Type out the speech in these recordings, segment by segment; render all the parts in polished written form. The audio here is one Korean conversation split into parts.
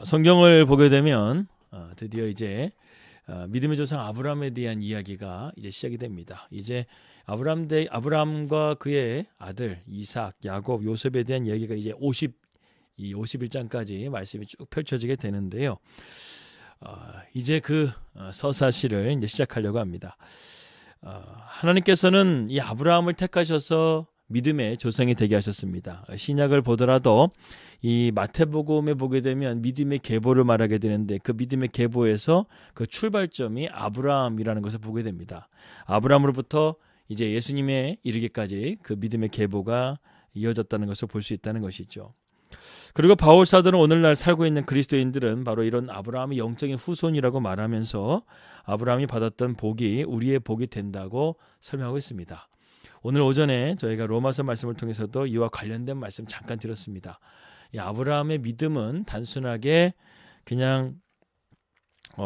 성경을 보게 되면 드디어 이제 믿음의 조상 아브라함에 대한 이야기가 이제 시작이 됩니다. 이제 아브라함과 그의 아들 이삭, 야곱, 요셉에 대한 이야기가 이제 51장까지 말씀이 쭉 펼쳐지게 되는데요. 이제 그 서사시를 이제 시작하려고 합니다. 하나님께서는 이 아브라함을 택하셔서 믿음의 조상이 되게 하셨습니다. 신약을 보더라도 이 마태복음에 보게 되면 믿음의 계보를 말하게 되는데 그 믿음의 계보에서 그 출발점이 아브라함이라는 것을 보게 됩니다. 아브라함으로부터 이제 예수님에 이르기까지 그 믿음의 계보가 이어졌다는 것을 볼 수 있다는 것이죠. 그리고 바울 사도는 오늘날 살고 있는 그리스도인들은 바로 이런 아브라함의 영적인 후손이라고 말하면서 아브라함이 받았던 복이 우리의 복이 된다고 설명하고 있습니다. 오늘 오전에 저희가 로마서 말씀을 통해서도 이와 관련된 말씀 잠깐 드렸습니다. 이 아브라함의 믿음은 단순하게 그냥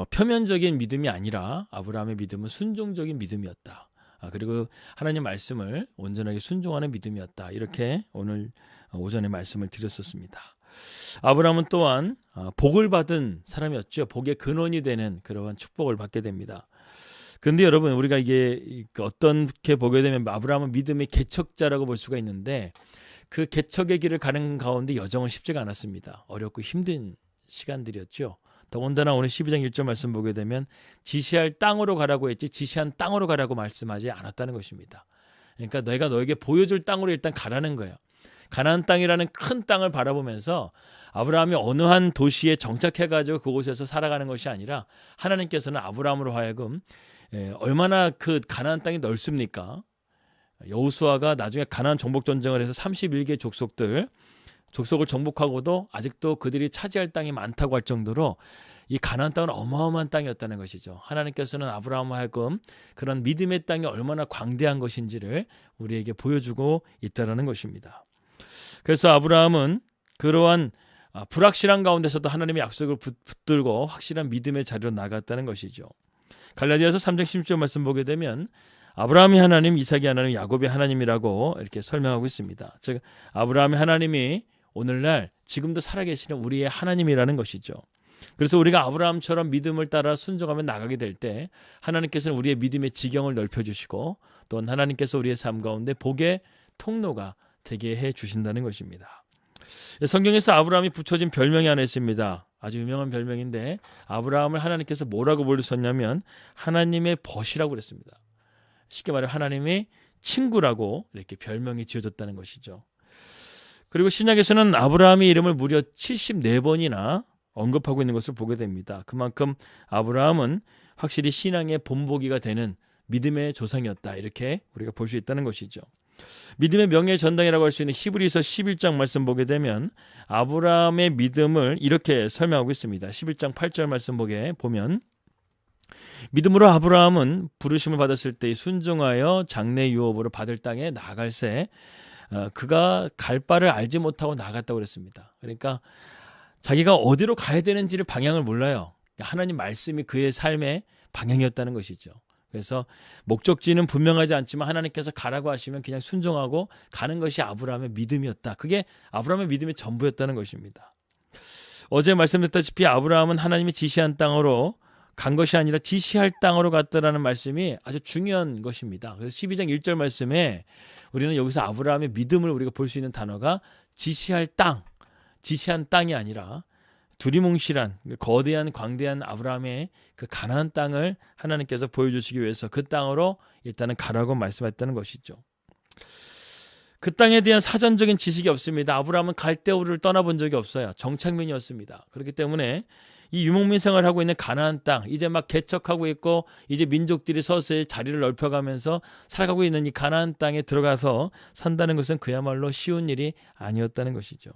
표면적인 믿음이 아니라 아브라함의 믿음은 순종적인 믿음이었다. 그리고 하나님 말씀을 온전하게 순종하는 믿음이었다. 이렇게 오늘 오전에 말씀을 드렸었습니다. 아브라함은 또한 복을 받은 사람이었죠. 복의 근원이 되는 그러한 축복을 받게 됩니다. 그런데 여러분 우리가 이게 어떻게 보게 되면 아브라함은 믿음의 개척자라고 볼 수가 있는데 그 개척의 길을 가는 가운데 여정은 쉽지가 않았습니다. 어렵고 힘든 시간들이었죠. 더군다나 오늘 12장 1절 말씀 보게 되면 지시할 땅으로 가라고 했지 지시한 땅으로 가라고 말씀하지 않았다는 것입니다. 그러니까 내가 너에게 보여줄 땅으로 일단 가라는 거예요. 가나안 땅이라는 큰 땅을 바라보면서 아브라함이 어느 한 도시에 정착해가지고 그곳에서 살아가는 것이 아니라 하나님께서는 아브라함으로 하여금 얼마나 그 가나안 땅이 넓습니까? 여호수아가 나중에 가나안 정복 전쟁을 해서 31개 족속을 정복하고도 아직도 그들이 차지할 땅이 많다고 할 정도로 이 가나안 땅은 어마어마한 땅이었다는 것이죠. 하나님께서는 아브라함과 하여금 그런 믿음의 땅이 얼마나 광대한 것인지를 우리에게 보여주고 있다는 것입니다. 그래서 아브라함은 그러한 불확실한 가운데서도 하나님의 약속을 붙들고 확실한 믿음의 자리로 나갔다는 것이죠. 갈라디아서 3장 16절 말씀 보게 되면 아브라함이 하나님, 이삭이 하나님, 야곱이 하나님이라고 이렇게 설명하고 있습니다. 즉 아브라함의 하나님이 오늘날 지금도 살아계시는 우리의 하나님이라는 것이죠. 그래서 우리가 아브라함처럼 믿음을 따라 순종하며 나가게 될 때 하나님께서는 우리의 믿음의 지경을 넓혀주시고 또한 하나님께서 우리의 삶 가운데 복의 통로가 되게 해주신다는 것입니다. 성경에서 아브라함이 붙여진 별명이 하나 있습니다. 아주 유명한 별명인데 아브라함을 하나님께서 뭐라고 부르셨냐면 하나님의 벗이라고 그랬습니다. 쉽게 말해 하나님의 친구라고 이렇게 별명이 지어졌다는 것이죠. 그리고 신약에서는 아브라함의 이름을 무려 74번이나 언급하고 있는 것을 보게 됩니다. 그만큼 아브라함은 확실히 신앙의 본보기가 되는 믿음의 조상이었다. 이렇게 우리가 볼 수 있다는 것이죠. 믿음의 명예 전당이라고 할 수 있는 히브리서 11장 말씀 보게 되면 아브라함의 믿음을 이렇게 설명하고 있습니다. 11장 8절 말씀 보면 믿음으로 아브라함은 부르심을 받았을 때 순종하여 장래 유업으로 받을 땅에 나갈새 그가 갈 바를 알지 못하고 나갔다고 그랬습니다. 그러니까 자기가 어디로 가야 되는지를 방향을 몰라요. 하나님 말씀이 그의 삶의 방향이었다는 것이죠. 그래서 목적지는 분명하지 않지만 하나님께서 가라고 하시면 그냥 순종하고 가는 것이 아브라함의 믿음이었다. 그게 아브라함의 믿음의 전부였다는 것입니다. 어제 말씀드렸다시피 아브라함은 하나님이 지시한 땅으로 간 것이 아니라 지시할 땅으로 갔다라는 말씀이 아주 중요한 것입니다. 그래서 12장 1절 말씀에 우리는 여기서 아브라함의 믿음을 우리가 볼 수 있는 단어가 지시할 땅, 지시한 땅이 아니라 두리뭉실한 거대한 광대한 아브라함의 그 가나안 땅을 하나님께서 보여주시기 위해서 그 땅으로 일단은 가라고 말씀했다는 것이죠. 그 땅에 대한 사전적인 지식이 없습니다. 아브라함은 갈대우를 떠나본 적이 없어요. 정착민이었습니다. 그렇기 때문에 이 유목민 생활을 하고 있는 가나안 땅, 이제 막 개척하고 있고 이제 민족들이 서서히 자리를 넓혀가면서 살아가고 있는 이 가나안 땅에 들어가서 산다는 것은 그야말로 쉬운 일이 아니었다는 것이죠.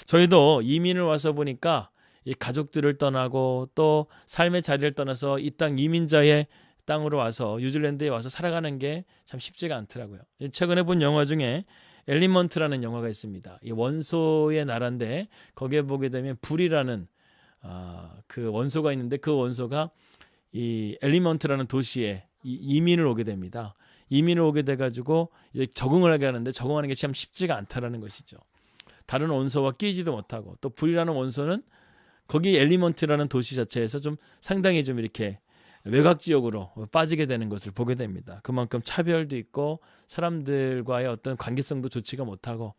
저희도 이민을 와서 보니까 이 가족들을 떠나고 또 삶의 자리를 떠나서 이 땅 이민자의 땅으로 와서 뉴질랜드에 와서 살아가는 게 참 쉽지가 않더라고요. 최근에 본 영화 중에 엘리먼트라는 영화가 있습니다. 이 원소의 나라인데 거기에 보게 되면 불이라는 그 원소가 있는데 그 원소가 이 엘리먼트라는 도시에 이민을 오게 됩니다. 이민을 오게 돼가지고 이제 적응을 하게 하는데 적응하는 게 참 쉽지가 않다라는 것이죠. 다른 원소와 끼지도 못하고 또 불이라는 원소는 거기 엘리먼트라는 도시 자체에서 좀 상당히 좀 이렇게 외곽 지역으로 빠지게 되는 것을 보게 됩니다. 그만큼 차별도 있고 사람들과의 어떤 관계성도 좋지가 못하고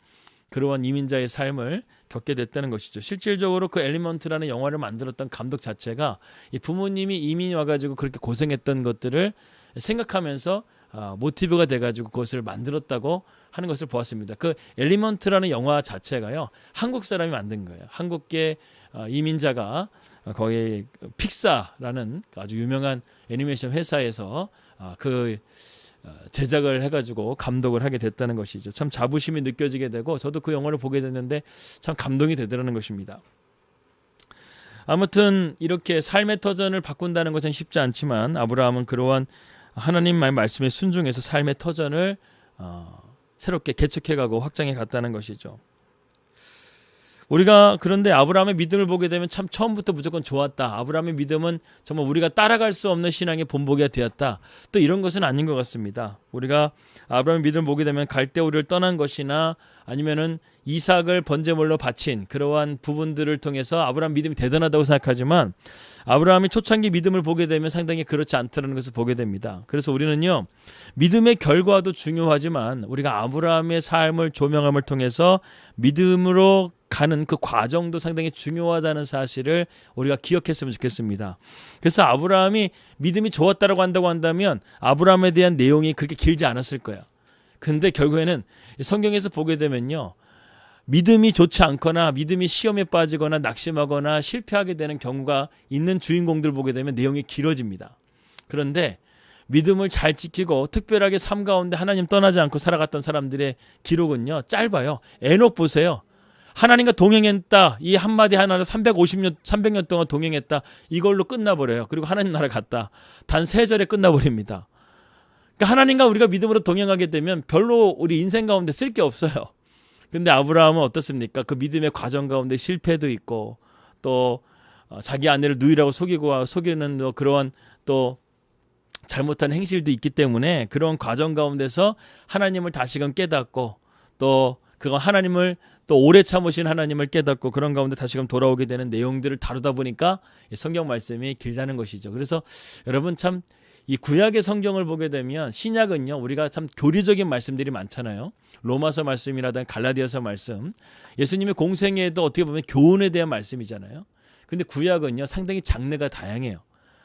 그러한 이민자의 삶을 겪게 됐다는 것이죠. 실질적으로 그 엘리먼트라는 영화를 만들었던 감독 자체가 이 부모님이 이민 와가지고 그렇게 고생했던 것들을 생각하면서 모티브가 돼가지고 그것을 만들었다고 하는 것을 보았습니다. 그 엘리먼트라는 영화 자체가요, 한국 사람이 만든 거예요. 한국계 이민자가 거기 픽사라는 아주 유명한 애니메이션 회사에서 그 제작을 해가지고 감독을 하게 됐다는 것이죠. 참 자부심이 느껴지게 되고 저도 그 영화를 보게 됐는데 참 감동이 되더라는 것입니다. 아무튼 이렇게 삶의 터전을 바꾼다는 것은 쉽지 않지만 아브라함은 그러한 하나님의 말씀에 순종해서 삶의 터전을 새롭게 개척해가고 확장해 갔다는 것이죠. 우리가 그런데 아브라함의 믿음을 보게 되면 참 처음부터 무조건 좋았다. 아브라함의 믿음은 정말 우리가 따라갈 수 없는 신앙의 본보기가 되었다. 또 이런 것은 아닌 것 같습니다. 우리가 아브라함의 믿음을 보게 되면 갈대우를 떠난 것이나 아니면은 이삭을 번제물로 바친 그러한 부분들을 통해서 아브라함 믿음이 대단하다고 생각하지만 아브라함이 초창기 믿음을 보게 되면 상당히 그렇지 않다는 것을 보게 됩니다. 그래서 우리는요, 믿음의 결과도 중요하지만 우리가 아브라함의 삶을 조명함을 통해서 믿음으로 가는 그 과정도 상당히 중요하다는 사실을 우리가 기억했으면 좋겠습니다. 그래서 아브라함이 믿음이 좋았다라고 한다고 한다면 아브라함에 대한 내용이 그렇게 길지 않았을 거야. 근데 결국에는 성경에서 보게 되면요, 믿음이 좋지 않거나 믿음이 시험에 빠지거나 낙심하거나 실패하게 되는 경우가 있는 주인공들 보게 되면 내용이 길어집니다. 그런데 믿음을 잘 지키고 특별하게 삶 가운데 하나님 떠나지 않고 살아갔던 사람들의 기록은요, 짧아요. 에녹 보세요. 하나님과 동행했다. 이 한마디 하나로 300년 동안 동행했다. 이걸로 끝나버려요. 그리고 하나님 나라 갔다. 단 3절에 끝나버립니다. 그러니까 하나님과 우리가 믿음으로 동행하게 되면 별로 우리 인생 가운데 쓸 게 없어요. 근데 아브라함은 어떻습니까? 그 믿음의 과정 가운데 실패도 있고 또 자기 아내를 누이라고 속이는 그러한 또 잘못한 행실도 있기 때문에 그런 과정 가운데서 하나님을 다시금 깨닫고 또 그건 하나님을 또 오래 참으신 하나님을 깨닫고 그런 가운데 다시금 돌아오게 되는 내용들을 다루다 보니까 성경 말씀이 길다는 것이죠. 그래서 여러분 참 이 구약의 성경을 보게 되면 신약은요, 우리가 참 교리적인 말씀들이 많잖아요. 로마서 말씀이라든 갈라디아서 말씀, 예수님의 공생애도 어떻게 보면 교훈에 대한 말씀이잖아요. 근데 구약은요, 상당히 장르가 다양해요.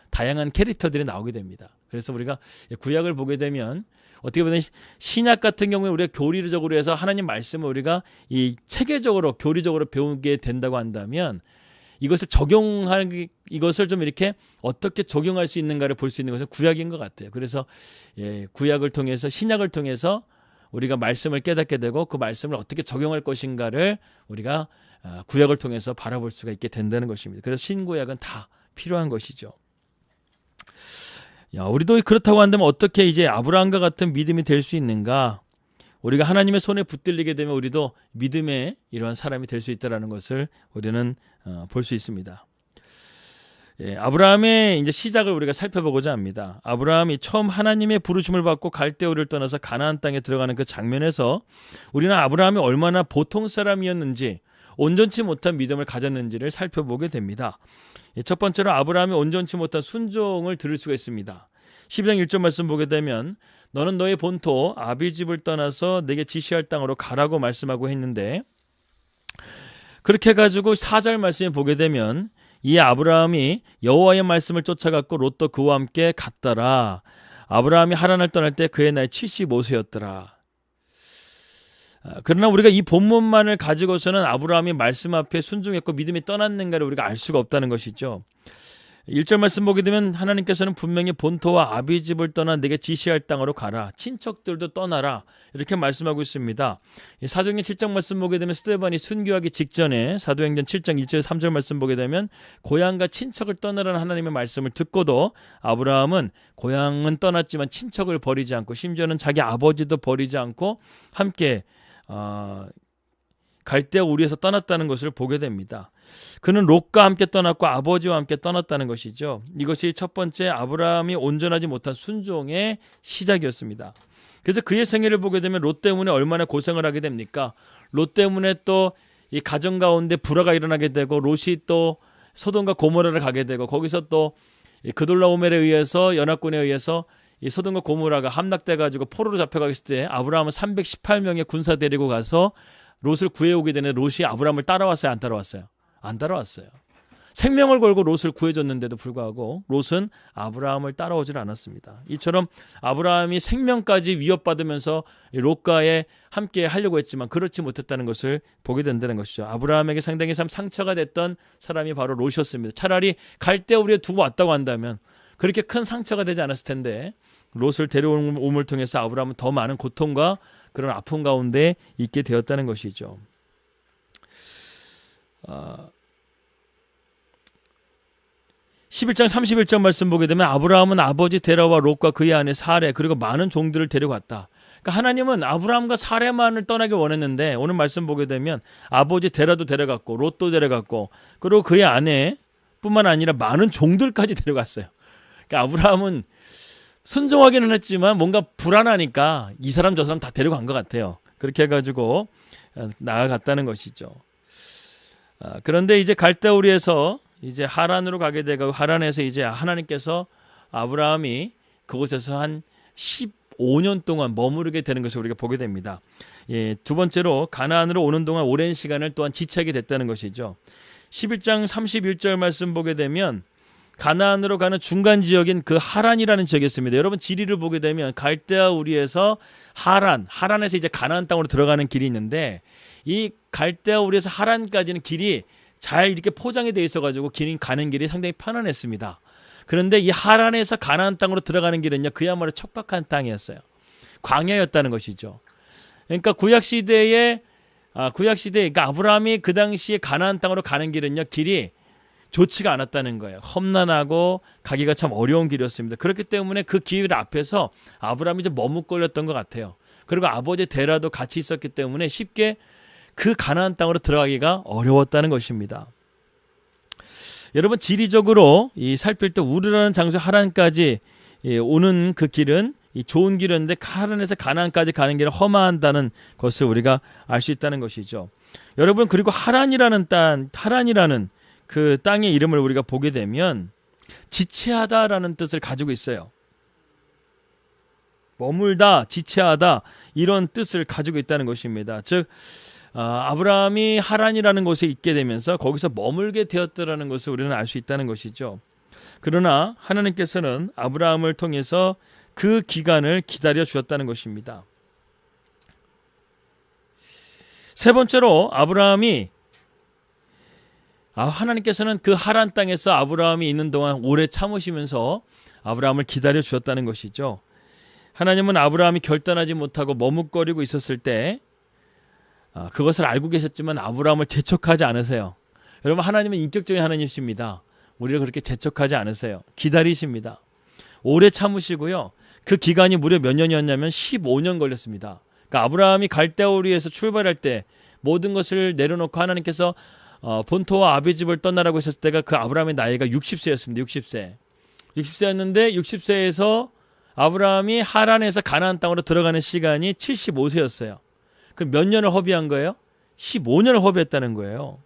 다양한 캐릭터들이 나오게 됩니다. 그래서 우리가 구약을 보게 되면 어떻게 보면 신약 같은 경우에 우리가 교리적으로 해서 하나님 말씀을 우리가 이 체계적으로 교리적으로 배우게 된다고 한다면 이것을 이것을 좀 이렇게 어떻게 적용할 수 있는가를 볼 수 있는 것은 구약인 것 같아요. 그래서 구약을 통해서 신약을 통해서 우리가 말씀을 깨닫게 되고 그 말씀을 어떻게 적용할 것인가를 우리가 구약을 통해서 바라볼 수가 있게 된다는 것입니다. 그래서 신구약은 다 필요한 것이죠. 우리도 그렇다고 한다면 어떻게 이제 아브라함과 같은 믿음이 될 수 있는가? 우리가 하나님의 손에 붙들리게 되면 우리도 믿음의 이러한 사람이 될 수 있다는 것을 우리는 볼 수 있습니다. 아브라함의 이제 시작을 우리가 살펴보고자 합니다. 아브라함이 처음 하나님의 부르심을 받고 갈대우를 떠나서 가나안 땅에 들어가는 그 장면에서 우리는 아브라함이 얼마나 보통 사람이었는지 온전치 못한 믿음을 가졌는지를 살펴보게 됩니다. 첫 번째로 아브라함이 온전치 못한 순종을 들을 수가 있습니다. 12장 1절 말씀 보게 되면 너는 너의 본토 아비집을 떠나서 내게 지시할 땅으로 가라고 말씀하고 했는데, 그렇게 해가지고 4절 말씀에 보게 되면 이 아브라함이 여호와의 말씀을 쫓아갔고 롯도 그와 함께 갔더라. 아브라함이 하란을 떠날 때 그의 나이 75세였더라. 그러나 우리가 이 본문만을 가지고서는 아브라함이 말씀 앞에 순종했고 믿음이 떠났는가를 우리가 알 수가 없다는 것이죠. 1절 말씀 보게 되면 하나님께서는 분명히 본토와 아비집을 떠나 내게 지시할 땅으로 가라. 친척들도 떠나라. 이렇게 말씀하고 있습니다. 사도행전 7장 말씀 보게 되면 스데반이 순교하기 직전에 사도행전 7장 1절 3절 말씀 보게 되면 고향과 친척을 떠나라는 하나님의 말씀을 듣고도 아브라함은 고향은 떠났지만 친척을 버리지 않고 심지어는 자기 아버지도 버리지 않고 함께 갈대아 우리에서 떠났다는 것을 보게 됩니다. 그는 롯과 함께 떠났고 아버지와 함께 떠났다는 것이죠. 이것이 첫 번째 아브라함이 온전하지 못한 순종의 시작이었습니다. 그래서 그의 생애를 보게 되면 롯 때문에 얼마나 고생을 하게 됩니까? 롯 때문에 또 이 가정 가운데 불화가 일어나게 되고 롯이 또 소돔과 고모라를 가게 되고 거기서 또 그돌라오멜에 의해서 연합군에 의해서 이 소돔과 고모라가 함락돼 가지고 포로로 잡혀가겠을 때 아브라함은 318명의 군사 데리고 가서 롯을 구해오게 되는 롯이 아브라함을 따라왔어요? 안 따라왔어요? 안 따라왔어요. 생명을 걸고 롯을 구해줬는데도 불구하고 롯은 아브라함을 따라오질 않았습니다. 이처럼 아브라함이 생명까지 위협받으면서 롯과의 함께 하려고 했지만 그렇지 못했다는 것을 보게 된다는 것이죠. 아브라함에게 상당히 상처가 됐던 사람이 바로 롯이었습니다. 차라리 갈대우리에 두고 왔다고 한다면 그렇게 큰 상처가 되지 않았을 텐데 롯을 데려옴을 통해서 아브라함은 더 많은 고통과 그런 아픔 가운데 있게 되었다는 것이죠. 11장 31절 말씀 보게 되면 아브라함은 아버지 데라와 롯과 그의 아내 사레 그리고 많은 종들을 데려갔다. 그러니까 하나님은 아브라함과 사레만을 떠나기 원했는데 오늘 말씀 보게 되면 아버지 데라도 데려갔고 롯도 데려갔고 그리고 그의 아내뿐만 아니라 많은 종들까지 데려갔어요. 그러니까 아브라함은 순종하기는 했지만 뭔가 불안하니까 이 사람 저 사람 다 데려간 것 같아요. 그렇게 해가지고 나아갔다는 것이죠. 그런데 이제 갈대우리에서 이제 하란으로 가게 되고 하란에서 이제 하나님께서 아브라함이 그곳에서 한 15년 동안 머무르게 되는 것을 우리가 보게 됩니다. 예, 두 번째로 가나안으로 오는 동안 오랜 시간을 또한 지체하게 됐다는 것이죠. 11장 31절 말씀 보게 되면 가나안으로 가는 중간 지역인 그 하란이라는 지역이 있습니다. 여러분 지리를 보게 되면 갈대아 우리에서 하란에서 이제 가나안 땅으로 들어가는 길이 있는데 이 갈대아 우리에서 하란까지는 길이 잘 이렇게 포장이 되어 있어가지고 가는 길이 상당히 편안했습니다. 그런데 이 하란에서 가나안 땅으로 들어가는 길은요 그야말로 척박한 땅이었어요. 광야였다는 것이죠. 그러니까 구약시대에 그러니까 아브라함이 그 당시에 가나안 땅으로 가는 길은요 길이 좋지가 않았다는 거예요. 험난하고 가기가 참 어려운 길이었습니다. 그렇기 때문에 그 길 앞에서 아브라함이 좀 머뭇거렸던 것 같아요. 그리고 아버지 데라도 같이 있었기 때문에 쉽게 그 가나안 땅으로 들어가기가 어려웠다는 것입니다. 여러분 지리적으로 살필 때 우르라는 장소 하란까지 오는 그 길은 좋은 길이었는데 하란에서 가나안까지 가는 길은 험한다는 것을 우리가 알 수 있다는 것이죠. 여러분 그리고 하란이라는 그 땅의 이름을 우리가 보게 되면 지체하다라는 뜻을 가지고 있어요. 머물다, 지체하다 이런 뜻을 가지고 있다는 것입니다. 즉 아브라함이 하란이라는 곳에 있게 되면서 거기서 머물게 되었다라는 것을 우리는 알 수 있다는 것이죠. 그러나 하나님께서는 아브라함을 통해서 그 기간을 기다려 주었다는 것입니다. 세 번째로 하나님께서는 그 하란 땅에서 아브라함이 있는 동안 오래 참으시면서 아브라함을 기다려 주었다는 것이죠. 하나님은 아브라함이 결단하지 못하고 머뭇거리고 있었을 때 그것을 알고 계셨지만 아브라함을 재촉하지 않으세요. 여러분 하나님은 인격적인 하나님이십니다. 우리를 그렇게 재촉하지 않으세요. 기다리십니다. 오래 참으시고요. 그 기간이 무려 몇 년이었냐면 15년 걸렸습니다. 그러니까 아브라함이 갈대우리에서 출발할 때 모든 것을 내려놓고 하나님께서 본토와 아비집을 떠나라고 했었을 때가 그 아브라함의 나이가 60세였습니다. 60세였는데 60세에서 아브라함이 하란에서 가나안 땅으로 들어가는 시간이 75세였어요. 그 몇 년을 허비한 거예요? 15년을 허비했다는 거예요.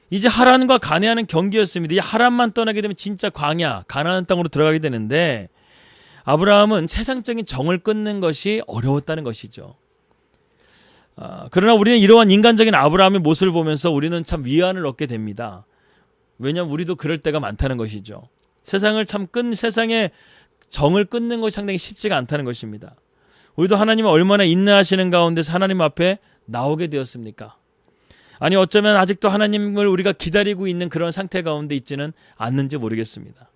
이제 하란과 가나안은 경계였습니다. 이 하란만 떠나게 되면 진짜 광야, 가나안 땅으로 들어가게 되는데 아브라함은 세상적인 정을 끊는 것이 어려웠다는 것이죠. 그러나 우리는 이러한 인간적인 아브라함의 모습을 보면서 우리는 참 위안을 얻게 됩니다. 왜냐하면 우리도 그럴 때가 많다는 것이죠. 세상의 정을 끊는 것이 상당히 쉽지가 않다는 것입니다. 우리도 하나님은 얼마나 인내하시는 가운데서 하나님 앞에 나오게 되었습니까? 아니 어쩌면 아직도 하나님을 우리가 기다리고 있는 그런 상태 가운데 있지는 않는지 모르겠습니다.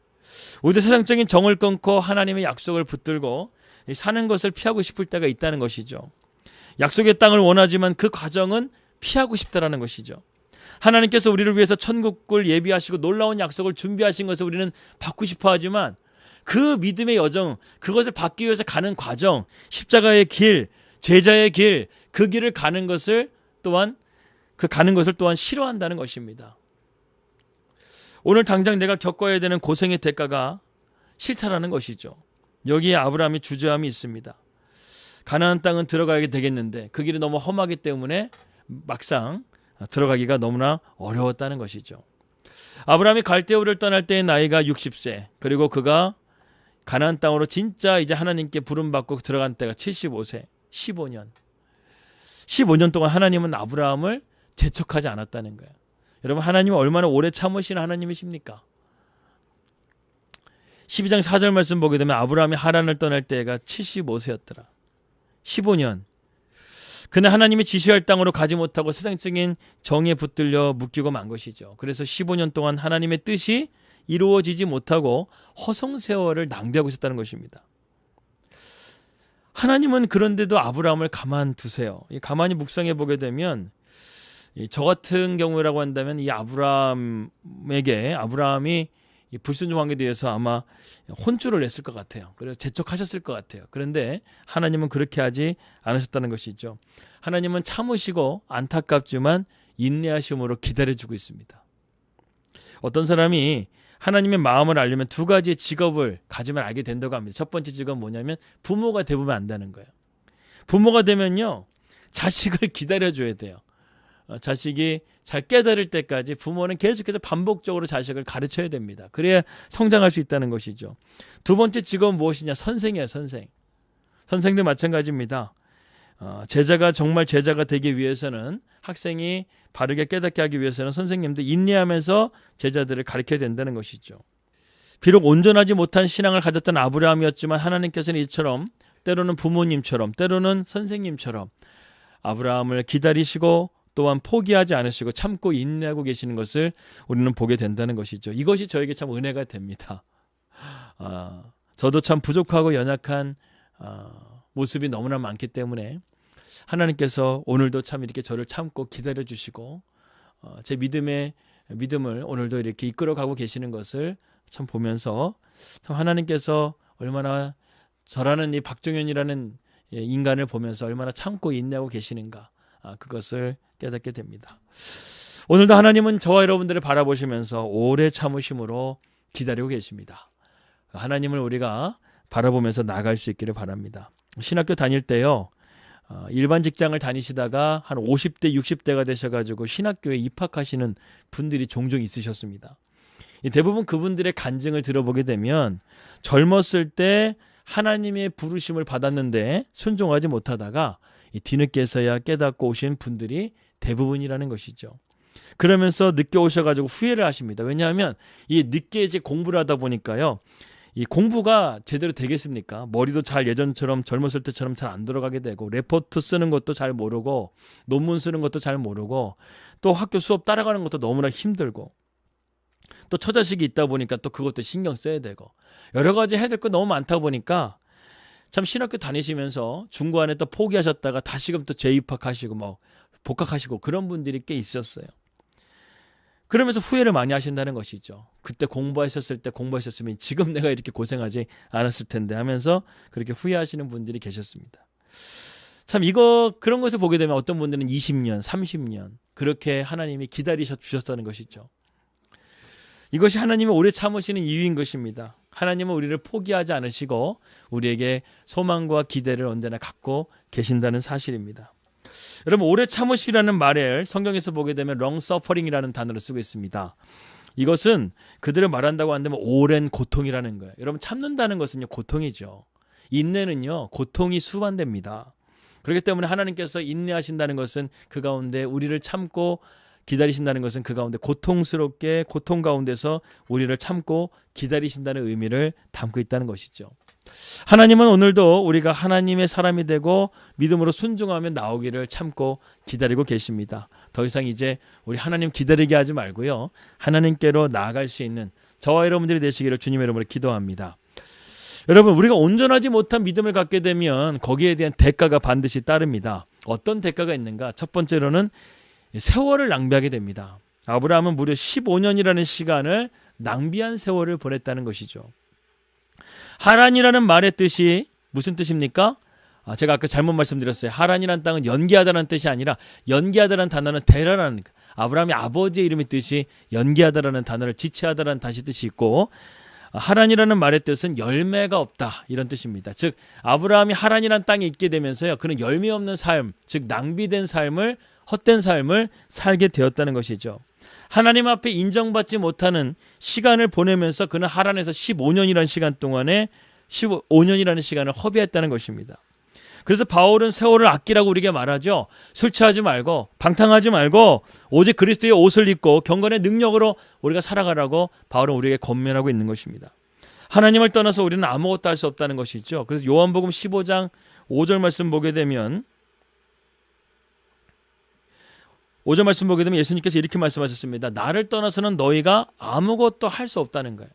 우리도 세상적인 정을 끊고 하나님의 약속을 붙들고 사는 것을 피하고 싶을 때가 있다는 것이죠. 약속의 땅을 원하지만 그 과정은 피하고 싶다라는 것이죠. 하나님께서 우리를 위해서 천국을 예비하시고 놀라운 약속을 준비하신 것을 우리는 받고 싶어 하지만 그 믿음의 여정, 그것을 받기 위해서 가는 과정, 십자가의 길, 제자의 길, 그 길을 가는 것을 또한 싫어한다는 것입니다. 오늘 당장 내가 겪어야 되는 고생의 대가가 싫다라는 것이죠. 여기에 아브라함이 주저함이 있습니다. 가나안 땅은 들어가야 되겠는데 그 길이 너무 험하기 때문에 막상 들어가기가 너무나 어려웠다는 것이죠. 아브라함이 갈대우를 떠날 때의 나이가 60세, 그리고 그가 가나안 땅으로 진짜 이제 하나님께 부름받고 들어간 때가 75세, 15년 동안 하나님은 아브라함을 재촉하지 않았다는 거예요. 여러분, 하나님은 얼마나 오래 참으시는 하나님이십니까? 12장 4절 말씀 보게 되면 아브라함이 하란을 떠날 때가 75세였더라. 15년. 그는 하나님이 지시할 땅으로 가지 못하고 세상적인 정에 붙들려 묶이고 만 것이죠. 그래서 15년 동안 하나님의 뜻이 이루어지지 못하고 허송세월을 낭비하고 있었다는 것입니다. 하나님은 그런데도 아브라함을 가만두세요. 가만히 묵상해 보게 되면 저 같은 경우라고 한다면 이 아브라함이 이 불순종한 게 대해서 아마 혼쭐을 냈을 것 같아요. 그래서 재촉하셨을 것 같아요. 그런데 하나님은 그렇게 하지 않으셨다는 것이죠. 하나님은 참으시고 안타깝지만 인내하심으로 기다려주고 있습니다. 어떤 사람이 하나님의 마음을 알려면 두 가지의 직업을 가지면 알게 된다고 합니다. 첫 번째 직업은 뭐냐면 부모가 되면 안다는 거예요. 부모가 되면요, 자식을 기다려줘야 돼요. 자식이 잘 깨달을 때까지 부모는 계속해서 반복적으로 자식을 가르쳐야 됩니다. 그래야 성장할 수 있다는 것이죠. 두 번째 직업은 무엇이냐? 선생이에요. 선생도 마찬가지입니다. 제자가 정말 제자가 되기 위해서는, 학생이 바르게 깨닫게 하기 위해서는 선생님도 인내하면서 제자들을 가르쳐야 된다는 것이죠. 비록 온전하지 못한 신앙을 가졌던 아브라함이었지만 하나님께서는 이처럼 때로는 부모님처럼, 때로는 선생님처럼 아브라함을 기다리시고 또한 포기하지 않으시고 참고 인내하고 계시는 것을 우리는 보게 된다는 것이죠. 이것이 저에게 참 은혜가 됩니다. 저도 참 부족하고 연약한 모습이 너무나 많기 때문에 하나님께서 오늘도 참 이렇게 저를 참고 기다려주시고 제 믿음을 오늘도 이렇게 이끌어가고 계시는 것을 참 보면서 참 하나님께서 얼마나 저라는 이 박종현이라는 인간을 보면서 얼마나 참고 인내하고 계시는가, 그것을 깨닫게 됩니다. 오늘도 하나님은 저와 여러분들을 바라보시면서 오래 참으심으로 기다리고 계십니다. 하나님을 우리가 바라보면서 나아갈 수 있기를 바랍니다. 신학교 다닐 때요, 일반 직장을 다니시다가 한 50대 60대가 되셔가지고 신학교에 입학하시는 분들이 종종 있으셨습니다. 대부분 그분들의 간증을 들어보게 되면 젊었을 때 하나님의 부르심을 받았는데 순종하지 못하다가 뒤늦게서야 깨닫고 오신 분들이 대부분이라는 것이죠. 그러면서 늦게 오셔가지고 후회를 하십니다. 왜냐하면 이 늦게 이제 공부를 하다 보니까요, 이 공부가 제대로 되겠습니까? 머리도 잘 예전처럼 젊었을 때처럼 잘 안 들어가게 되고, 레포트 쓰는 것도 잘 모르고, 논문 쓰는 것도 잘 모르고, 또 학교 수업 따라가는 것도 너무나 힘들고, 또 처자식이 있다 보니까 또 그것도 신경 써야 되고, 여러 가지 해야 될 거 너무 많다 보니까 참 신학교 다니시면서 중간에 또 포기하셨다가 다시금 또 재입학하시고 뭐 복학하시고 그런 분들이 꽤 있었어요. 그러면서 후회를 많이 하신다는 것이죠. 그때 공부했었으면 지금 내가 이렇게 고생하지 않았을 텐데 하면서 그렇게 후회하시는 분들이 계셨습니다. 참 그런 것을 보게 되면 어떤 분들은 20년, 30년 그렇게 하나님이 기다리셔 주셨다는 것이죠. 이것이 하나님의 오래 참으시는 이유인 것입니다. 하나님은 우리를 포기하지 않으시고 우리에게 소망과 기대를 언제나 갖고 계신다는 사실입니다. 여러분, 오래 참으시라는 말을 성경에서 보게 되면 long suffering이라는 단어를 쓰고 있습니다. 이것은 그들을 말한다고 한다면 오랜 고통이라는 거예요. 여러분, 참는다는 것은요, 고통이죠. 인내는요, 고통이 수반됩니다. 그렇기 때문에 하나님께서 인내하신다는 것은 그 가운데 우리를 참고 기다리신다는 것은 그 가운데 고통스럽게 고통 가운데서 우리를 참고 기다리신다는 의미를 담고 있다는 것이죠. 하나님은 오늘도 우리가 하나님의 사람이 되고 믿음으로 순종하며 나오기를 참고 기다리고 계십니다. 더 이상 이제 우리 하나님 기다리게 하지 말고요, 하나님께로 나아갈 수 있는 저와 여러분들이 되시기를 주님의 이름으로 기도합니다. 여러분, 우리가 온전하지 못한 믿음을 갖게 되면 거기에 대한 대가가 반드시 따릅니다. 어떤 대가가 있는가? 첫 번째로는 세월을 낭비하게 됩니다. 아브라함은 무려 15년이라는 시간을 낭비한 세월을 보냈다는 것이죠. 하란이라는 말의 뜻이 무슨 뜻입니까? 제가 아까 잘못 말씀드렸어요. 하란이라는 땅은 연기하다라는 뜻이 아니라, 연기하다라는 단어는 데라라는, 아브라함의 아버지의 이름의 뜻이 연기하다라는 단어를 지체하다라는 다시 뜻이 있고, 하란이라는 말의 뜻은 열매가 없다 이런 뜻입니다. 즉 아브라함이 하란이라는 땅에 있게 되면서요, 그는 열매 없는 삶, 즉 낭비된 삶을, 헛된 삶을 살게 되었다는 것이죠. 하나님 앞에 인정받지 못하는 시간을 보내면서 그는 하란에서 15년이라는 시간 동안에 15년이라는 시간을 허비했다는 것입니다. 그래서 바울은 세월을 아끼라고 우리에게 말하죠. 술 취하지 말고 방탕하지 말고 오직 그리스도의 옷을 입고 경건의 능력으로 우리가 살아가라고 바울은 우리에게 권면하고 있는 것입니다. 하나님을 떠나서 우리는 아무것도 할 수 없다는 것이죠. 그래서 요한복음 15장 5절 말씀 보게 되면 5절 말씀 보게 되면 예수님께서 이렇게 말씀하셨습니다. 나를 떠나서는 너희가 아무것도 할 수 없다는 거예요.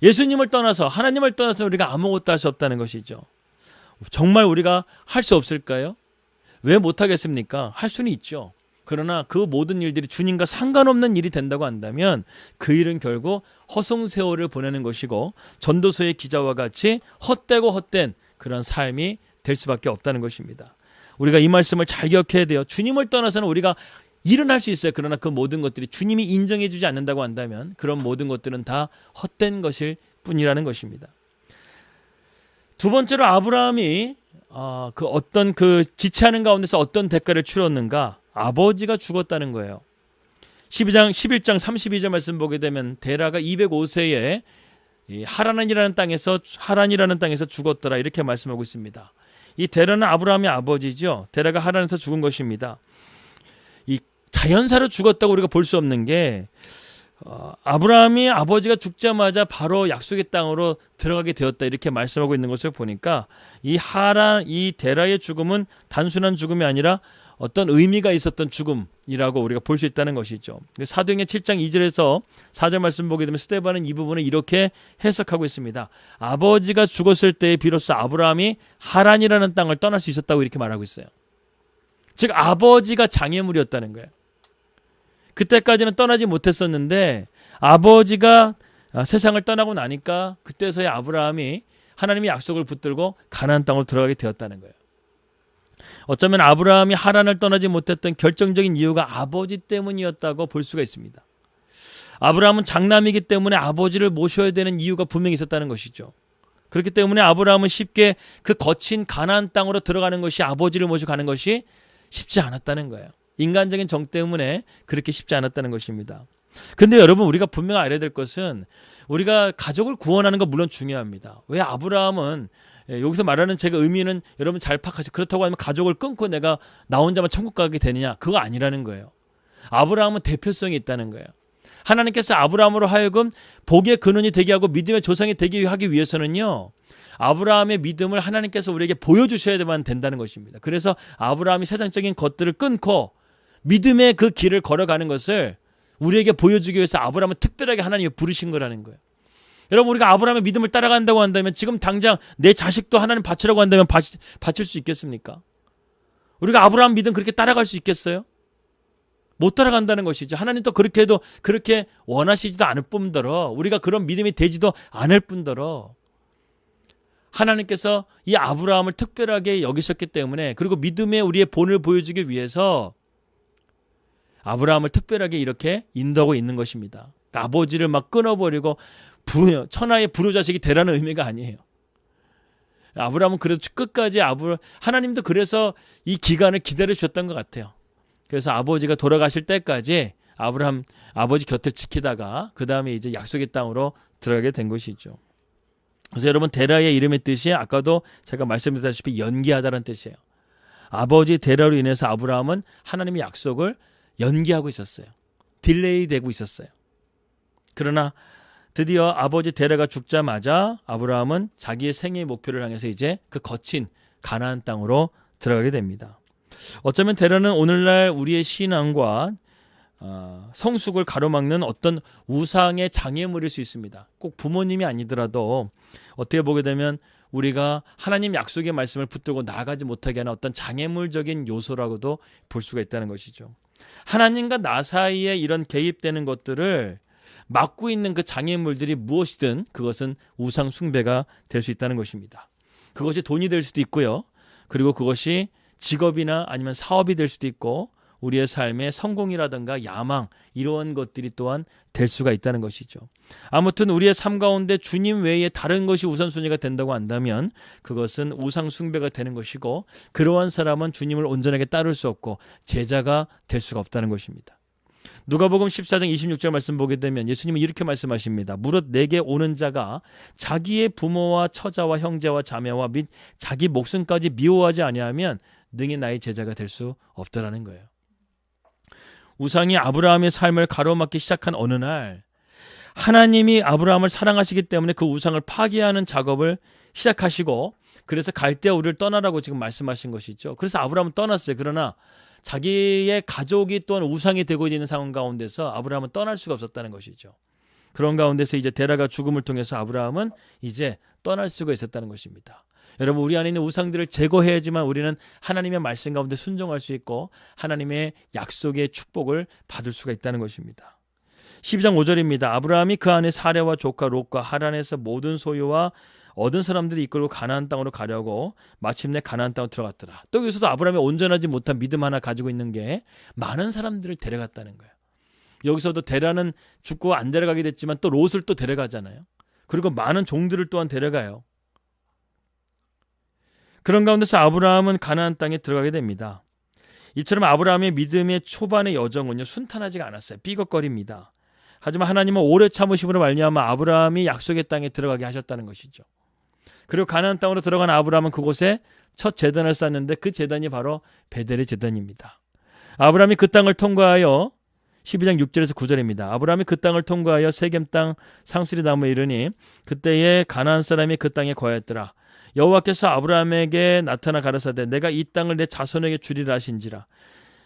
예수님을 떠나서, 하나님을 떠나서 우리가 아무것도 할 수 없다는 것이죠. 정말 우리가 할 수 없을까요? 왜 못하겠습니까? 할 수는 있죠. 그러나 그 모든 일들이 주님과 상관없는 일이 된다고 한다면 그 일은 결국 허송세월을 보내는 것이고 전도서의 기자와 같이 헛되고 헛된 그런 삶이 될 수밖에 없다는 것입니다. 우리가 이 말씀을 잘 기억해야 돼요. 주님을 떠나서는 우리가 일은 할 수 있어요. 그러나 그 모든 것들이 주님이 인정해 주지 않는다고 한다면 그런 모든 것들은 다 헛된 것일 뿐이라는 것입니다. 두 번째로 아브라함이 어떤 지체하는 가운데서 어떤 대가를 치렀는가? 아버지가 죽었다는 거예요. 11장 32절 말씀 보게 되면 데라가 205세에 하란이라는 땅에서 죽었더라 이렇게 말씀하고 있습니다. 이 데라는 아브라함의 아버지죠. 데라가 하란에서 죽은 것입니다. 이 자연사로 죽었다고 우리가 볼 수 없는 게 아브라함이 아버지가 죽자마자 바로 약속의 땅으로 들어가게 되었다 이렇게 말씀하고 있는 것을 보니까 이 데라의 죽음은 단순한 죽음이 아니라 어떤 의미가 있었던 죽음이라고 우리가 볼 수 있다는 것이죠. 사도행전 7장 2절에서 4절 말씀 보게 되면 스데반은 이 부분을 이렇게 해석하고 있습니다. 아버지가 죽었을 때에 비로소 아브라함이 하란이라는 땅을 떠날 수 있었다고 이렇게 말하고 있어요. 즉 아버지가 장애물이었다는 거예요. 그때까지는 떠나지 못했었는데 아버지가 세상을 떠나고 나니까 그때서야 아브라함이 하나님의 약속을 붙들고 가나안 땅으로 들어가게 되었다는 거예요. 어쩌면 아브라함이 하란을 떠나지 못했던 결정적인 이유가 아버지 때문이었다고 볼 수가 있습니다. 아브라함은 장남이기 때문에 아버지를 모셔야 되는 이유가 분명히 있었다는 것이죠. 그렇기 때문에 아브라함은 쉽게 그 거친 가나안 땅으로 들어가는 것이, 아버지를 모시고 가는 것이 쉽지 않았다는 거예요. 인간적인 정 때문에 그렇게 쉽지 않았다는 것입니다. 근데 여러분, 우리가 분명 알아야 될 것은 우리가 가족을 구원하는 건 물론 중요합니다. 왜 아브라함은, 여기서 말하는 제가 의미는 여러분 잘 파악하시고, 그렇다고 하면 가족을 끊고 내가 나 혼자만 천국 가게 되느냐, 그거 아니라는 거예요. 아브라함은 대표성이 있다는 거예요. 하나님께서 아브라함으로 하여금 복의 근원이 되게 하고 믿음의 조상이 되게 하기 위해서는요, 아브라함의 믿음을 하나님께서 우리에게 보여주셔야만 된다는 것입니다. 그래서 아브라함이 세상적인 것들을 끊고 믿음의 그 길을 걸어가는 것을 우리에게 보여주기 위해서 아브라함은 특별하게 하나님이 부르신 거라는 거예요. 여러분, 우리가 아브라함의 믿음을 따라간다고 한다면 지금 당장 내 자식도 하나님 바치라고 한다면 바칠 수 있겠습니까? 우리가 아브라함 믿음 그렇게 따라갈 수 있겠어요? 못 따라간다는 것이죠. 하나님도 그렇게 해도 그렇게 원하시지도 않을 뿐더러, 우리가 그런 믿음이 되지도 않을 뿐더러, 하나님께서 이 아브라함을 특별하게 여기셨기 때문에, 그리고 믿음의 우리의 본을 보여주기 위해서 아브라함을 특별하게 이렇게 인도하고 있는 것입니다. 그러니까 아버지를 막 끊어버리고 천하의 불효자식이 되라는 의미가 아니에요. 아브라함은 그래도 끝까지 하나님도 그래서 이 기간을 기다려주셨던 것 같아요. 그래서 아버지가 돌아가실 때까지 아브라함 아버지 곁을 지키다가 그 다음에 이제 약속의 땅으로 들어가게 된 것이죠. 그래서 여러분, 데라의 이름의 뜻이 아까도 제가 말씀드렸다시피 연기하다라는 뜻이에요. 아버지 데라로 인해서 아브라함은 하나님의 약속을 연기하고 있었어요. 딜레이 되고 있었어요. 그러나 드디어 아버지 데라가 죽자마자 아브라함은 자기의 생애의 목표를 향해서 이제 그 거친 가나안 땅으로 들어가게 됩니다. 어쩌면 데라는 오늘날 우리의 신앙과 성숙을 가로막는 어떤 우상의 장애물일 수 있습니다. 꼭 부모님이 아니더라도 어떻게 보게 되면 우리가 하나님 약속의 말씀을 붙들고 나아가지 못하게 하는 어떤 장애물적인 요소라고도 볼 수가 있다는 것이죠. 하나님과 나 사이에 이런 개입되는 것들을 막고 있는 그 장애물들이 무엇이든 그것은 우상 숭배가 될 수 있다는 것입니다. 그것이 돈이 될 수도 있고요. 그리고 그것이 직업이나 아니면 사업이 될 수도 있고, 우리의 삶의 성공이라든가 야망 이런 것들이 또한 될 수가 있다는 것이죠. 아무튼 우리의 삶 가운데 주님 외에 다른 것이 우선순위가 된다고 한다면 그것은 우상 숭배가 되는 것이고 그러한 사람은 주님을 온전하게 따를 수 없고 제자가 될 수가 없다는 것입니다. 누가복음 14장 26절 말씀 보게 되면 예수님은 이렇게 말씀하십니다. 무릇 내게 오는 자가 자기의 부모와 처자와 형제와 자매와 및 자기 목숨까지 미워하지 아니하면 능히 나의 제자가 될 수 없다라는 거예요. 우상이 아브라함의 삶을 가로막기 시작한 어느 날 하나님이 아브라함을 사랑하시기 때문에 그 우상을 파괴하는 작업을 시작하시고 그래서 갈대아 우리를 떠나라고 지금 말씀하신 것이죠. 그래서 아브라함은 떠났어요. 그러나 자기의 가족이 또한 우상이 되고 있는 상황 가운데서 아브라함은 떠날 수가 없었다는 것이죠. 그런 가운데서 이제 데라가 죽음을 통해서 아브라함은 이제 떠날 수가 있었다는 것입니다. 여러분 우리 안에 있는 우상들을 제거해야지만 우리는 하나님의 말씀 가운데 순종할 수 있고 하나님의 약속의 축복을 받을 수가 있다는 것입니다. 12장 5절입니다. 아브라함이 그 안에 사레와 조카 롯과 하란에서 모든 소유와 얻은 사람들이 이끌고 가나안 땅으로 가려고 마침내 가나안 땅으로 들어갔더라. 또 여기서도 아브라함이 온전하지 못한 믿음 하나 가지고 있는 게 많은 사람들을 데려갔다는 거예요. 여기서도 데라는 죽고 안 데려가게 됐지만 또 롯을 또 데려가잖아요. 그리고 많은 종들을 또한 데려가요. 그런 가운데서 아브라함은 가나안 땅에 들어가게 됩니다. 이처럼 아브라함의 믿음의 초반의 여정은요 순탄하지가 않았어요. 삐걱거립니다. 하지만 하나님은 오래 참으심으로 말미암아 아브라함이 약속의 땅에 들어가게 하셨다는 것이죠. 그리고 가나안 땅으로 들어간 아브라함은 그곳에 첫 제단을 쌓는데 그 제단이 바로 베델의 제단입니다. 아브라함이 그 땅을 통과하여 12장 6절에서 9절입니다. 아브라함이 그 땅을 통과하여 세겜 땅 상수리 나무에 이르니 그때에 가나안 사람이 그 땅에 거하였더라. 여호와께서 아브라함에게 나타나 가라사대 내가 이 땅을 내 자손에게 주리라 하신지라.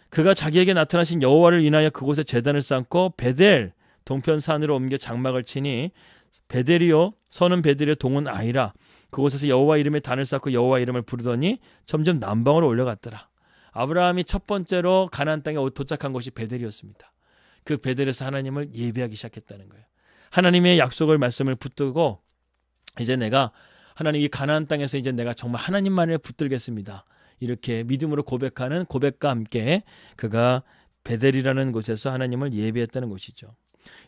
그가 자기에게 나타나신 여호와를 인하여 그곳에 제단을 쌓고 베델 동편 산으로 옮겨 장막을 치니 베델이요 서는 베델의 동은 아이라. 그곳에서 여호와 이름의 단을 쌓고 여호와 이름을 부르더니 점점 남방으로 올라갔더라. 아브라함이 첫 번째로 가나안 땅에 도착한 곳이 베델이었습니다. 그 베델에서 하나님을 예배하기 시작했다는 거예요. 하나님의 약속을 말씀을 붙들고 이제 내가 하나님 이 가나안 땅에서 이제 내가 정말 하나님만을 붙들겠습니다. 이렇게 믿음으로 고백하는 고백과 함께 그가 베델이라는 곳에서 하나님을 예배했다는 것이죠.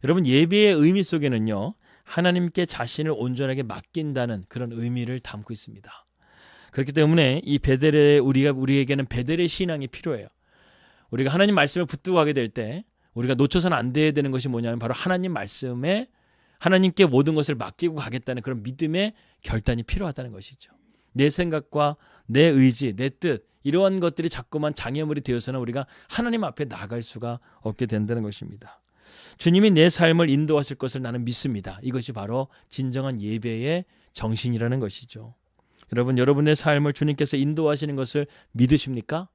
여러분 예배의 의미 속에는요. 하나님께 자신을 온전하게 맡긴다는 그런 의미를 담고 있습니다. 그렇기 때문에 이 베델의 우리에게는 베델의 신앙이 필요해요. 우리가 하나님 말씀을 붙들고 가게 될 때 우리가 놓쳐서는 안 돼야 되는 것이 뭐냐면 바로 하나님 말씀에 하나님께 모든 것을 맡기고 가겠다는 그런 믿음의 결단이 필요하다는 것이죠. 내 생각과 내 의지, 내 뜻 이러한 것들이 자꾸만 장애물이 되어서는 우리가 하나님 앞에 나갈 수가 없게 된다는 것입니다. 주님이 내 삶을 인도하실 것을 나는 믿습니다. 이것이 바로 진정한 예배의 정신이라는 것이죠. 여러분, 여러분의 삶을 주님께서 인도하시는 것을 믿으십니까?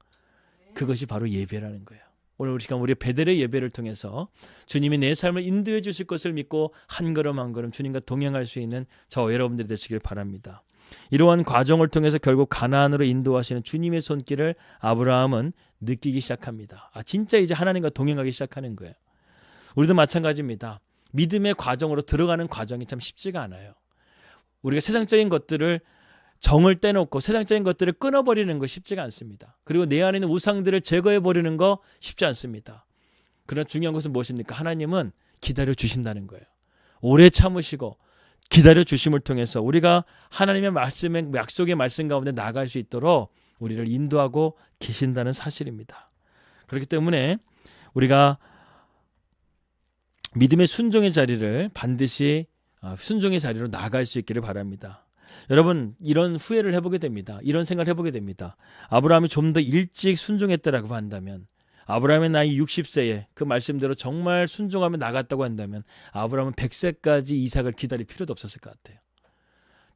그것이 바로 예배라는 거예요. 오늘 우리 시간 우리 베델의 예배를 통해서 주님이 내 삶을 인도해 주실 것을 믿고 한 걸음 한 걸음 주님과 동행할 수 있는 저 여러분들이 되시길 바랍니다. 이러한 과정을 통해서 결국 가나안으로 인도하시는 주님의 손길을 아브라함은 느끼기 시작합니다. 진짜 이제 하나님과 동행하기 시작하는 거예요. 우리도 마찬가지입니다. 믿음의 과정으로 들어가는 과정이 참 쉽지가 않아요. 우리가 세상적인 것들을 정을 떼놓고 세상적인 것들을 끊어버리는 거 쉽지가 않습니다. 그리고 내 안에 있는 우상들을 제거해버리는 거 쉽지 않습니다. 그러나 중요한 것은 무엇입니까? 하나님은 기다려 주신다는 거예요. 오래 참으시고 기다려 주심을 통해서 우리가 하나님의 말씀의 약속의 말씀 가운데 나갈 수 있도록 우리를 인도하고 계신다는 사실입니다. 그렇기 때문에 우리가 믿음의 순종의 자리를 반드시 순종의 자리로 나갈 수 있기를 바랍니다. 여러분 이런 후회를 해보게 됩니다. 이런 생각을 해보게 됩니다. 아브라함이 좀 더 일찍 순종했다라고 한다면 아브라함의 나이 60세에 그 말씀대로 정말 순종하며 나갔다고 한다면 아브라함은 100세까지 이삭을 기다릴 필요도 없었을 것 같아요.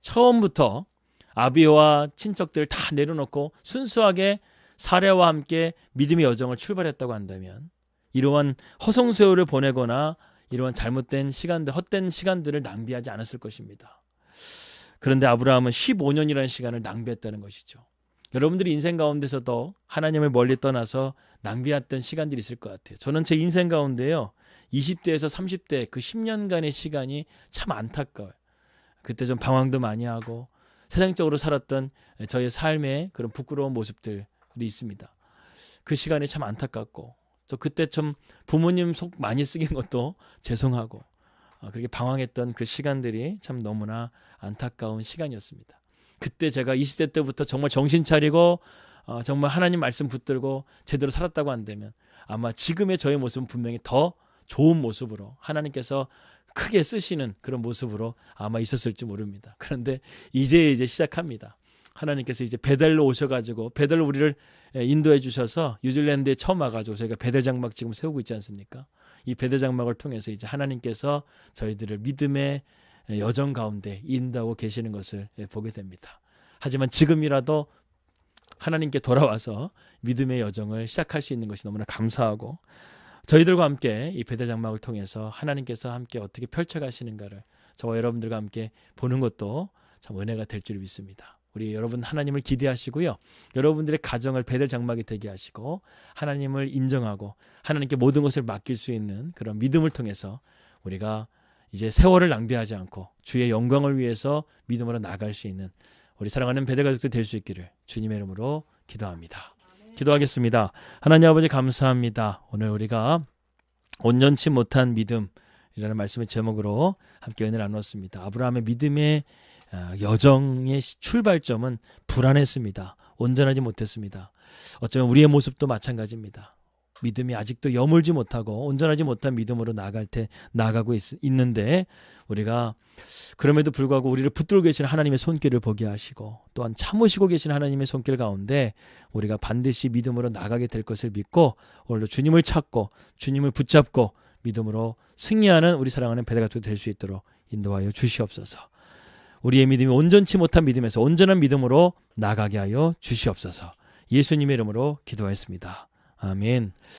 처음부터 아비와 친척들을 다 내려놓고 순수하게 사례와 함께 믿음의 여정을 출발했다고 한다면 이러한 허송세월을 보내거나 이러한 잘못된 시간들, 헛된 시간들을 낭비하지 않았을 것입니다. 그런데 아브라함은 15년이라는 시간을 낭비했다는 것이죠. 여러분들이 인생 가운데서도 하나님을 멀리 떠나서 낭비했던 시간들이 있을 것 같아요. 저는 제 인생 가운데요. 20대에서 30대 그 10년간의 시간이 참 안타까워요. 그때 좀 방황도 많이 하고 세상적으로 살았던 저의 삶의 그런 부끄러운 모습들이 있습니다. 그 시간이 참 안타깝고 또 그때 좀 부모님 속 많이 쓰긴 것도 죄송하고 그렇게 방황했던 그 시간들이 참 너무나 안타까운 시간이었습니다. 그때 제가 20대 때부터 정말 정신 차리고 정말 하나님 말씀 붙들고 제대로 살았다고 한다면 아마 지금의 저의 모습은 분명히 더 좋은 모습으로 하나님께서 크게 쓰시는 그런 모습으로 아마 있었을지 모릅니다. 그런데 이제 시작합니다. 하나님께서 이제 베델로 오셔가지고 베델로 우리를 인도해 주셔서 뉴질랜드에 처음 와가지고 저희가 베델 장막 지금 세우고 있지 않습니까? 이 베델 장막을 통해서 이제 하나님께서 저희들을 믿음의 여정 가운데 인도하고 계시는 것을 보게 됩니다. 하지만 지금이라도 하나님께 돌아와서 믿음의 여정을 시작할 수 있는 것이 너무나 감사하고 저희들과 함께 이 베델 장막을 통해서 하나님께서 함께 어떻게 펼쳐가시는가를 저와 여러분들과 함께 보는 것도 참 은혜가 될 줄 믿습니다. 우리 여러분 하나님을 기대하시고요. 여러분들의 가정을 베델 장막이 되게 하시고 하나님을 인정하고 하나님께 모든 것을 맡길 수 있는 그런 믿음을 통해서 우리가 이제 세월을 낭비하지 않고 주의 영광을 위해서 믿음으로 나아갈 수 있는 우리 사랑하는 베델 가족들 될 수 있기를 주님의 이름으로 기도합니다. 기도하겠습니다. 하나님 아버지 감사합니다. 오늘 우리가 온전치 못한 믿음이라는 말씀의 제목으로 함께 은혜를 나눴습니다. 아브라함의 믿음의 여정의 출발점은 불안했습니다. 온전하지 못했습니다. 어쩌면 우리의 모습도 마찬가지입니다. 믿음이 아직도 여물지 못하고 온전하지 못한 믿음으로 나아가고 있는데 우리가 그럼에도 불구하고 우리를 붙들고 계신 하나님의 손길을 보게 하시고 또한 참으시고 계신 하나님의 손길 가운데 우리가 반드시 믿음으로 나가게 될 것을 믿고 오늘도 주님을 찾고 주님을 붙잡고 믿음으로 승리하는 우리 사랑하는 베델 가족들 될 수 있도록 인도하여 주시옵소서. 우리의 믿음이 온전치 못한 믿음에서 온전한 믿음으로 나가게 하여 주시옵소서. 예수님의 이름으로 기도하였습니다. 아멘.